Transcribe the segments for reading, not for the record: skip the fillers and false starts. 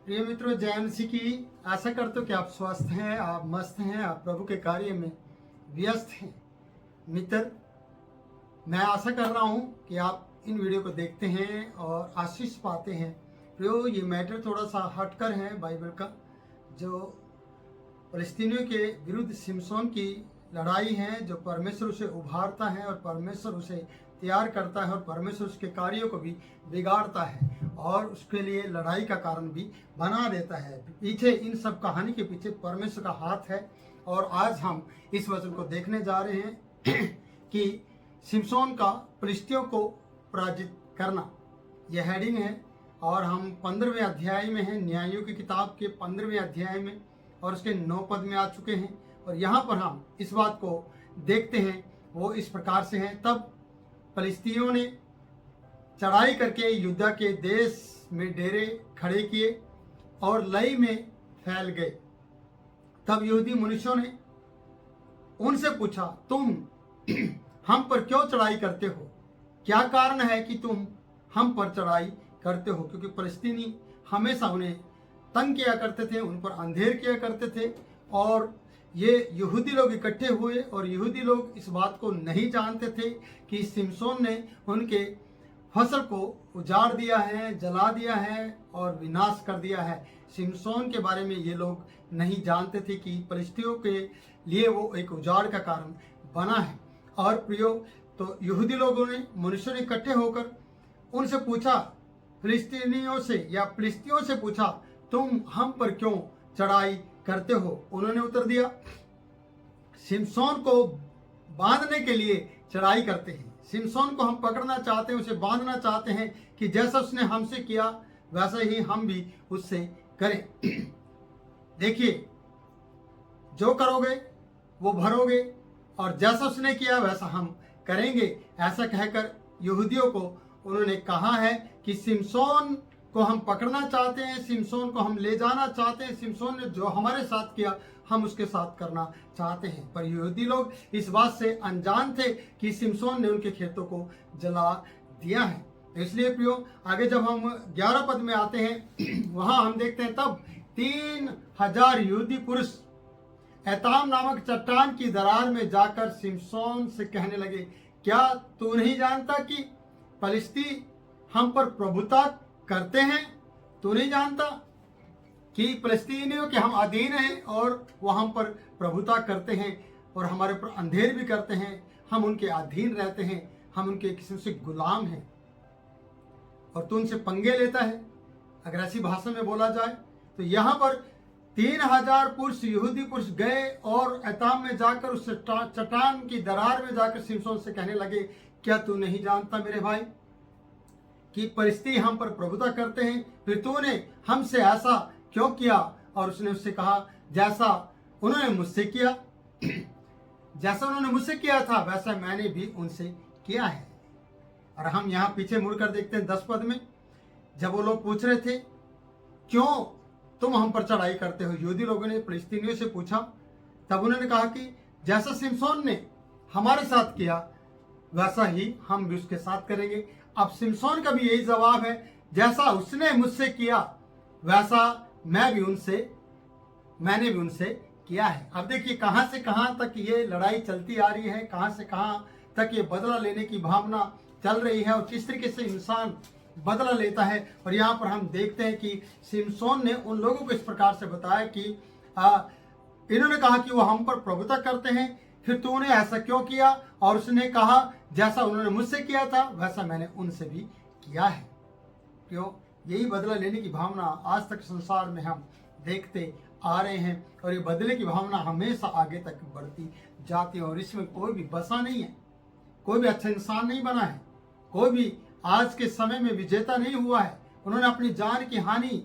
प्रिय मित्रों, जय मसीह की। आशा करते हो कि आप स्वस्थ हैं, आप मस्त हैं, आप प्रभु के कार्य में व्यस्त हैं। मित्र, मैं आशा कर रहा हूं कि आप इन वीडियो को देखते हैं और आशीष पाते हैं। प्रियो, ये मैटर थोड़ा सा हटकर है बाइबल का, जो फलस्तीनियों के विरुद्ध सिमसोन की लड़ाई है, जो परमेश्वर उसे उभारता है और परमेश्वर उसे तैयार करता है और परमेश्वर उसके कार्यों को भी बिगाड़ता है और उसके लिए लड़ाई का कारण भी बना देता है। पीछे इन सब कहानी के पीछे परमेश्वर का हाथ है। और आज हम इस वचन को देखने जा रहे हैं कि सिमसोन का फलिस्तियों को पराजित करना, यह हेडिंग है। और हम 15वें अध्याय में हैं, न्यायों की किताब के 15वें अध्याय में, और उसके 9 पद में आ चुके हैं। और यहाँ पर हम इस बात को देखते हैं, वो इस प्रकार से है। तब फलिस्तियों ने चढ़ाई करके युद्धा के देश में डेरे खड़े किए और लई में फैल गए। तब यहूदी मनुष्यों ने उनसे पूछा, तुम हम पर क्यों चढ़ाई करते हो? क्या कारण है कि तुम हम पर चढ़ाई करते हो? क्योंकि फलस्तीनी हमेशा उन्हें तंग किया करते थे, उन पर अंधेर किया करते थे। और ये यहूदी लोग इकट्ठे हुए और यहूदी लोग इस बात को नहीं जानते थे कि सिमसोन ने उनके फसल को उजाड़ दिया है, जला दिया है और विनाश कर दिया है। सिमसोन के बारे में ये लोग नहीं जानते थे कि फलिस्तियों के लिए वो एक उजाड़ का कारण बना है। और प्रियो, तो यहूदी लोगों ने, मनुष्यों ने इकट्ठे होकर उनसे पूछा, फिलिस्तीनियों से या फिलिस्तियों से पूछा, तुम हम पर क्यों चढ़ाई करते हो? उन्होंने उत्तर दिया, सिमसोन को बांधने के लिए चढ़ाई करते हैं। सिमसोन को हम पकड़ना चाहते हैं, उसे बांधना चाहते हैं कि जैसा उसने हमसे किया वैसा ही हम भी उससे करें। देखिए, जो करोगे वो भरोगे और जैसा उसने किया वैसा हम करेंगे। ऐसा कहकर यहूदियों को उन्होंने कहा है कि सिमसोन को हम पकड़ना चाहते हैं, सिमसोन को हम ले जाना चाहते हैं, सिमसोन ने जो हमारे साथ किया हम उसके साथ करना चाहते हैं। पर यहूदी लोग इस बात से अनजान थे कि सिमसोन ने उनके खेतों को जला दिया है। इसलिए प्रियो, आगे जब हम 11 पद में आते हैं, वहां हम देखते हैं, तब 3000 यहूदी पुरुष एताम नामक चट्टान की दरार में जाकर सिमसोन से कहने लगे, क्या तू नहीं जानता कि फलिस्ती हम पर प्रभुता करते हैं? तू नहीं जानता कि फलस्तीनियों के हम अधीन हैं और वो हम पर प्रभुता करते हैं और हमारे पर अंधेर भी करते हैं। हम उनके अधीन रहते हैं, हम उनके किस्म से गुलाम हैं और तू उनसे पंगे लेता है। अगर ऐसी भाषा में बोला जाए तो यहाँ पर 3000 पुरुष, यहूदी पुरुष गए और एताम में जाकर उस चट्टान की दरार में जाकर सिमसोन से कहने लगे, क्या तू नहीं जानता मेरे भाई कि फलिस्ती हम पर प्रभुता करते हैं? फिर तूने हमसे ऐसा क्यों किया? और उसने उससे कहा, जैसा उन्होंने मुझसे किया, जैसा उन्होंने मुझसे किया था वैसा मैंने भी उनसे किया है। और हम यहाँ पीछे मुड़कर देखते हैं 10 पद में, जब वो लोग पूछ रहे थे, क्यों तुम हम पर चढ़ाई करते हो? यहूदी लोगों ने फलिस्तीनियों से पूछा। तब उन्होंने कहा कि जैसा सिमसोन ने हमारे साथ किया वैसा ही हम भी उसके साथ करेंगे। अब सिमसोन का भी यही जवाब है, जैसा उसने मुझसे किया वैसा मैंने भी उनसे किया है। अब देखिए, कहां से कहां तक ये लड़ाई चलती आ रही है, कहां से कहां तक ये बदला लेने की भावना चल रही है और किस तरीके से इंसान बदला लेता है। और यहाँ पर हम देखते हैं कि सिमसोन ने उन लोगों को इस प्रकार से बताया कि इन्होंने कहा कि वो हम पर प्रभुता करते हैं, फिर तूने ऐसा क्यों किया? और उसने कहा, जैसा उन्होंने मुझसे किया था वैसा मैंने उनसे भी किया है। क्यों? यही बदला लेने की भावना आज तक संसार में हम देखते आ रहे हैं और ये बदले की भावना हमेशा आगे तक बढ़ती जाती है और इसमें कोई भी बसा नहीं है, कोई भी अच्छा इंसान नहीं बना है, कोई भी आज के समय में विजेता नहीं हुआ है। उन्होंने अपनी जान की हानि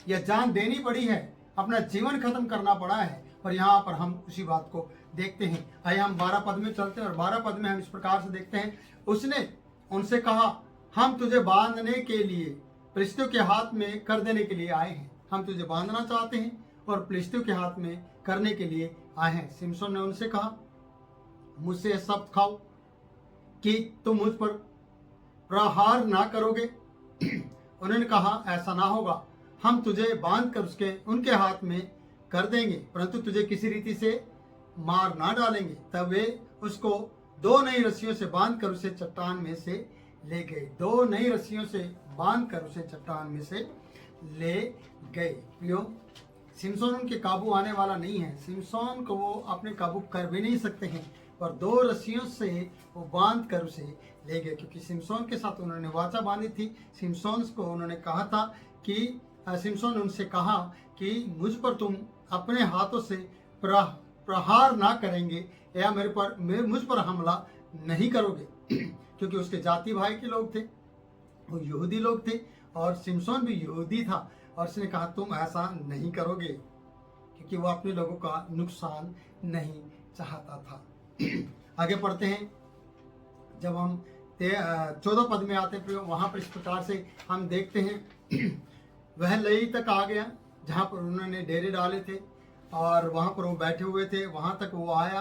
या जान देनी पड़ी है, अपना जीवन खत्म करना पड़ा है। और यहाँ पर हम उसी बात को देखते हैं। आइए हम 12 पद में चलते हैं और 12 पद में हम इस प्रकार से देखते हैं, उसने उनसे कहा, हम तुझे बांधने के लिए फलिस्तियों के हाथ में कर देने के लिए आए हैं। हम तुझे बांधना चाहते हैं और फलिस्तियों के हाथ में करने के लिए आए हैं। सिमसोन ने उनसे कहा, मुझसे शब्द खाओ कि तुम मुझ पर प्रहार ना करोगे? उन्होंने कहा, ऐसा ना होगा, हम तुझे बांध कर उसके उनके हाथ में कर देंगे, परंतु तुझे किसी रीति से मार ना डालेंगे। तब वे उसको 2 नई रस्सियों से बांध कर उसे चट्टान में से ले गए। 2 नई रस्सियों से बांध कर उसे चट्टान में से ले गए। प्रियो, सिमसोन उनके काबू आने वाला नहीं है। सिमसोन को वो अपने काबू कर भी नहीं सकते हैं, पर 2 रस्सियों से वो बांध कर उसे ले गए, क्योंकि सिमसोन के साथ उन्होंने वाचा बांधी थी। सिमसोन को उन्होंने कहा था कि सिमसोन उनसे कहा कि मुझ पर तुम अपने हाथों से प्रहार ना करेंगे या मुझ पर हमला नहीं करोगे, क्योंकि उसके जाति भाई के लोग थे, वो यहूदी लोग थे और सिमसोन भी यहूदी था। और उसने कहा तुम ऐसा नहीं करोगे, क्योंकि वो अपने लोगों का नुकसान नहीं चाहता था। आगे पढ़ते हैं। जब हम 14 पद में आते हैं, वहां पर इस प्रकार से हम देखते हैं, वह लई तक आ गया जहां पर उन्होंने डेरे डाले थे और वहां पर वो बैठे हुए थे। वहां तक वो आया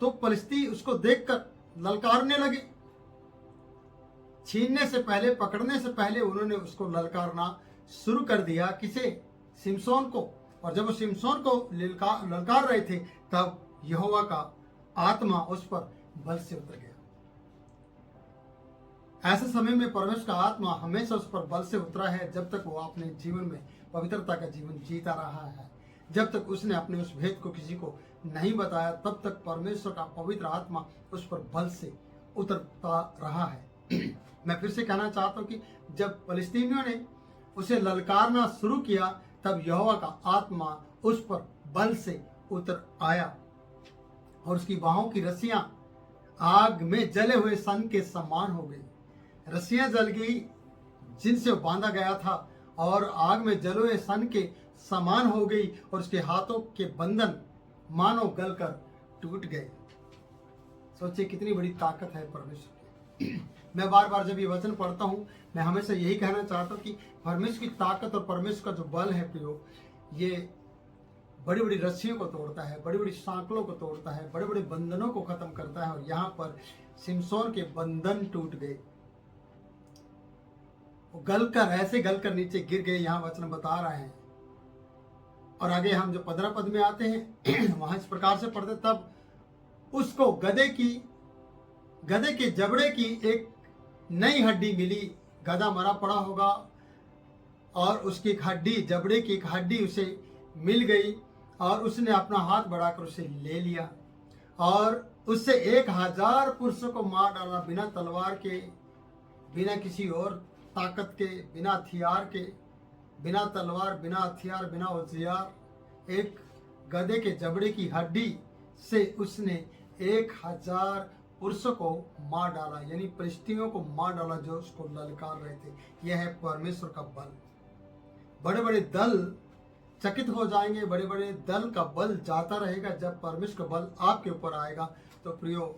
तो फलिस्ती उसको देखकर ललकारने लगे। छीनने से पहले, पकड़ने से पहले उन्होंने उसको ललकारना शुरू कर दिया। किसे? सिमसोन को। और जब वो सिमसोन को ललकार रहे थे, तब यहोवा का आत्मा उस पर बल से उतर गया। ऐसे समय में परमेश्वर का आत्मा हमेशा उस पर बल से उतरा है, जब तक वो अपने जीवन में पवित्रता का जीवन जीता रहा है। जब तक उसने अपने उस भेद को किसी को नहीं बताया, तब तक परमेश्वर का पवित्र आत्मा उस पर बल से उतरता रहा है। मैं फिर से कहना चाहता हूँ कि जब फलिस्तीनियों ने उसे ललकारना शुरू किया, तब यहोवा का आत्मा उस पर बल से उतर आया और उसकी बाहों की रस्सियां आग में जले हुए सन के समान हो गई। रस्सियां जल गई जिनसे बांधा गया था और आग में जले हुए सन के समान हो गई, और उसके हाथों के बंधन मानो गलकर टूट गए। सोचिए कितनी बड़ी ताकत है परमेश्वर की। मैं बार बार जब ये वचन पढ़ता हूँ, मैं हमेशा यही कहना चाहता हूँ कि परमेश्वर की ताकत और परमेश्वर का जो बल है प्रियो, ये बड़ी बड़ी रस्सियों को तोड़ता है, बड़ी बड़ी सांकलों को तोड़ता है, बड़े बड़े बंधनों को खत्म करता है। और यहाँ पर सिमसोन के बंधन टूट गए, वो गलकर, ऐसे गलकर नीचे गिर गए, यहाँ वचन बता रहे हैं। और आगे हम जो 15 पद में आते हैं, वहां इस प्रकार से पढ़ते, तब उसको गधे के जबड़े की एक नई हड्डी मिली। गधा मरा पड़ा होगा और उसकी एक हड्डी, जबड़े की एक हड्डी उसे मिल गई, और उसने अपना हाथ बढ़ाकर उसे ले लिया और उससे 1000 पुरुषों को मार डाला, बिना तलवार के, बिना किसी और ताकत के, बिना हथियार के, बिना तलवार, बिना हथियार, बिना औजार। एक गधे के जबड़े की हड्डी से उसने 1000 पुरुषों को मार डाला, यानी फलिस्तीनियों को मार डाला जो उसको ललकार रहे थे। यह है परमेश्वर का बल। बड़े बड़े दल चकित हो जाएंगे, बड़े बड़े दल का बल जाता रहेगा। जब परमेश्वर का बल आपके ऊपर आएगा, तो प्रियो,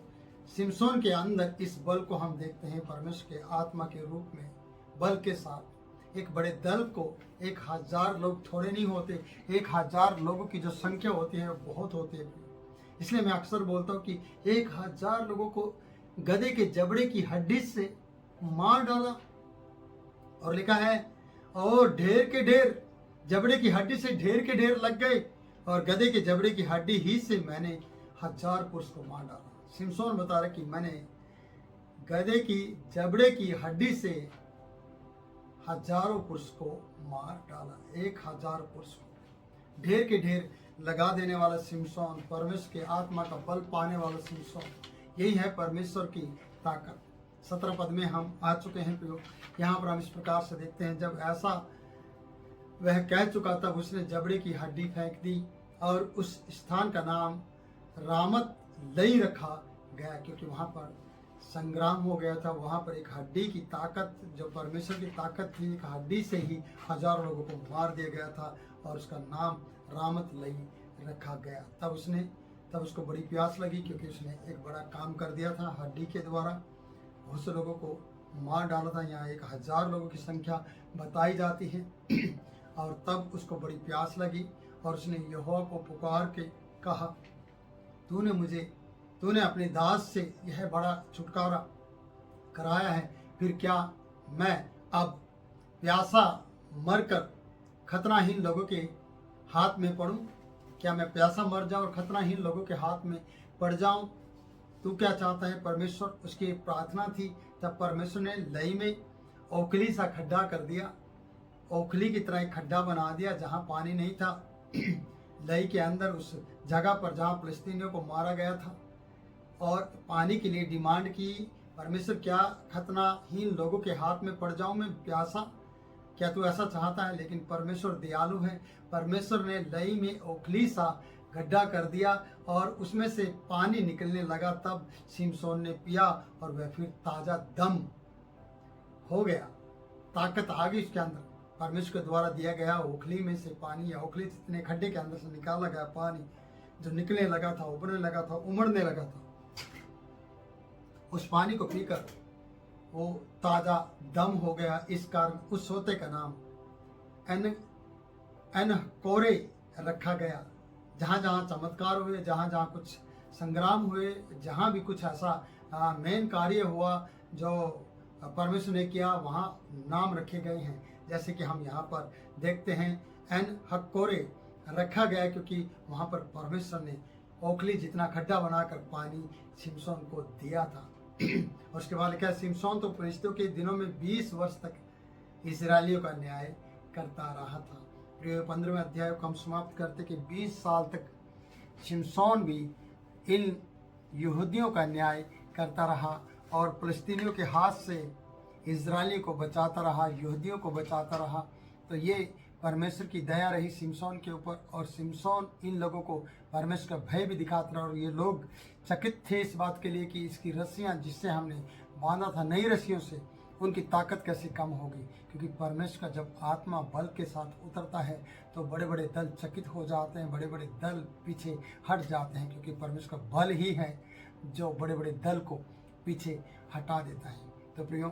सिमसोन के अंदर इस बल को हम देखते हैं परमेश्वर के आत्मा के रूप में, बल के साथ। एक बड़े दल को 1000 लोग थोड़े नहीं होते, 1000 लोगों की जो संख्या होती है वो बहुत होती है। इसलिए मैं अक्सर बोलता हूँ कि 1000 लोगों को गधे के जबड़े की हड्डी से मार डाला, और लिखा है और ढेर के ढेर, जबड़े की हड्डी से ढेर के ढेर लग गए, और गधे के जबड़े की हड्डी ही से मैंने 1000 पुरुष को मार डाला। सिमसोन बता रहा कि मैंने गधे की जबड़े की हड्डी से हजारों पुरुष को मार डाला, 1000 पुरुष को। ढेर के ढेर लगा देने वाला सिमसोन, परमेश्वर के आत्मा का बल पाने वाला सिमसोन, यही है परमेश्वर की ताकत। 17 पद में हम आ चुके हैं प्रियो। यहाँ पर हम इस प्रकार से देखते हैं, जब ऐसा वह कह चुका तब उसने जबड़े की हड्डी फेंक दी, और उस स्थान का नाम रामत लई रखा गया, क्योंकि वहाँ पर संग्राम हो गया था। वहाँ पर एक हड्डी की ताकत, जो परमेश्वर की ताकत थी, एक हड्डी से ही हजारों लोगों को मार दिया गया था, और उसका नाम रामत लई रखा गया। तब उसको बड़ी प्यास लगी, क्योंकि उसने एक बड़ा काम कर दिया था। हड्डी के द्वारा बहुत से लोगों को मार डाला था। यहाँ 1000 लोगों की संख्या बताई जाती है। और तब उसको बड़ी प्यास लगी, और उसने यहोवा को पुकार के कहा, तूने अपने दास से यह बड़ा छुटकारा कराया है, फिर क्या मैं अब प्यासा मरकर खतनाहीन लोगों के हाथ में पड़ूं? क्या मैं प्यासा मर जाऊं और खतनाहीन लोगों के हाथ में पड़ जाऊं? तू क्या चाहता है परमेश्वर? उसकी प्रार्थना थी। तब परमेश्वर ने लई में ओखली सा खड्डा कर दिया, ओखली की तरह एक खड्डा बना दिया जहां पानी नहीं था। लई के अंदर उस जगह पर जहां फिलिस्तीनियों को मारा गया था, और पानी के लिए डिमांड की। परमेश्वर, क्या खतनाहीन लोगों के हाथ में पड़ जाऊं मैं प्यासा? क्या तू ऐसा चाहता है? लेकिन परमेश्वर दयालु है। परमेश्वर ने लई में ओखली सा गड्ढा कर दिया और उसमें से पानी निकलने लगा। तब सिमसोन ने पिया और वह फिर ताजा दम हो गया, ताकत आ गई उसके अंदर। परमेश्वर के द्वारा दिया गया ओखली में से पानी, या ओखली से इतने खड्डे के अंदर से निकाला गया पानी जो निकलने लगा था, उबलने लगा था, उमड़ने लगा था, उस पानी को पीकर वो ताजा दम हो गया। इस कारण उस सोते का नाम एन कोरे रखा गया। जहाँ जहाँ चमत्कार हुए, जहाँ जहाँ कुछ संग्राम हुए, जहाँ भी कुछ ऐसा मेन कार्य हुआ जो परमेश्वर ने किया, वहाँ नाम रखे गए हैं। जैसे कि हम यहाँ पर देखते हैं, एन हक्कोरे रखा गया क्योंकि वहाँ पर परमेश्वर ने ओखली जितना खड्डा बनाकर पानी सिमसोन को दिया था। और उसके बाद क्या, सिमसोन तो फरिश्तों के दिनों में 20 वर्ष तक इस्राएलियों का न्याय करता रहा था। 15वें अध्याय को हम समाप्त करते कि 20 साल तक सिमसोन भी इन यहूदियों का न्याय करता रहा और फिलिस्तीनियों के हाथ से इस्राएलियों को बचाता रहा, यहूदियों को बचाता रहा। तो ये परमेश्वर की दया रही सिमसोन के ऊपर, और सिमसोन इन लोगों को परमेश्वर का भय भी दिखाता रहा। और ये लोग चकित थे इस बात के लिए कि इसकी रस्सियाँ जिससे हमने बांधा था नई रस्सियों से, उनकी ताकत कैसे कम होगी। क्योंकि परमेश्वर का जब आत्मा बल के साथ उतरता है तो बड़े बड़े दल चकित हो जाते हैं, बड़े बड़े दल पीछे हट जाते हैं, क्योंकि परमेश्वर का बल ही है जो बड़े बड़े दल को पीछे हटा देता है। तो प्रियो,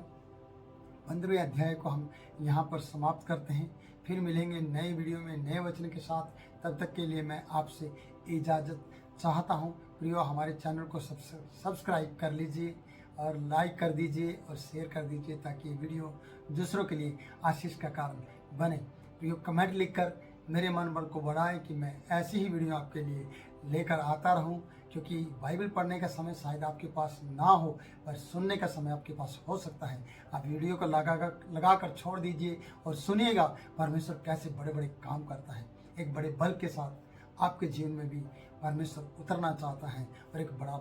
15वें अध्याय को हम यहाँ पर समाप्त करते हैं। फिर मिलेंगे नए वीडियो में नए वचन के साथ। तब तक के लिए मैं आपसे इजाज़त चाहता हूँ। प्रियो, हमारे चैनल को सब्सक्राइब कर लीजिए और लाइक कर दीजिए और शेयर कर दीजिए, ताकि वीडियो दूसरों के लिए आशीष का कारण बने। प्रियो, कमेंट लिखकर मेरे मन बल को बढ़ाएं कि मैं ऐसी ही वीडियो आपके लिए लेकर आता रहूं। क्योंकि बाइबल पढ़ने का समय शायद आपके पास ना हो, पर सुनने का समय आपके पास हो सकता है। आप वीडियो को लगाकर छोड़ दीजिए और सुनिएगा परमेश्वर कैसे बड़े बड़े काम करता है। एक बड़े बल के साथ आपके जीवन में भी परमेश्वर उतरना चाहता है और एक बड़ा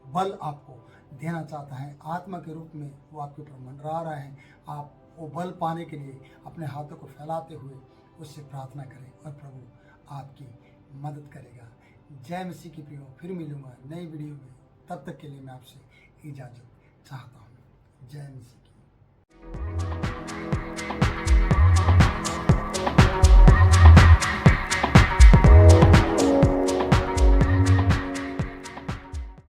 बल आपको देना चाहता है। आत्मा के रूप में वो आपके ऊपर मंडरा रहा है। आप वो बल पाने के लिए अपने हाथों को फैलाते हुए उससे प्रार्थना करें और प्रभु आपकी मदद करेगा। जय मसीह की प्रियो, फिर मिलूंगा नई वीडियो में। तब तक के लिए मैं आपसे इजाज़त चाहता हूँ। जय मसीह की।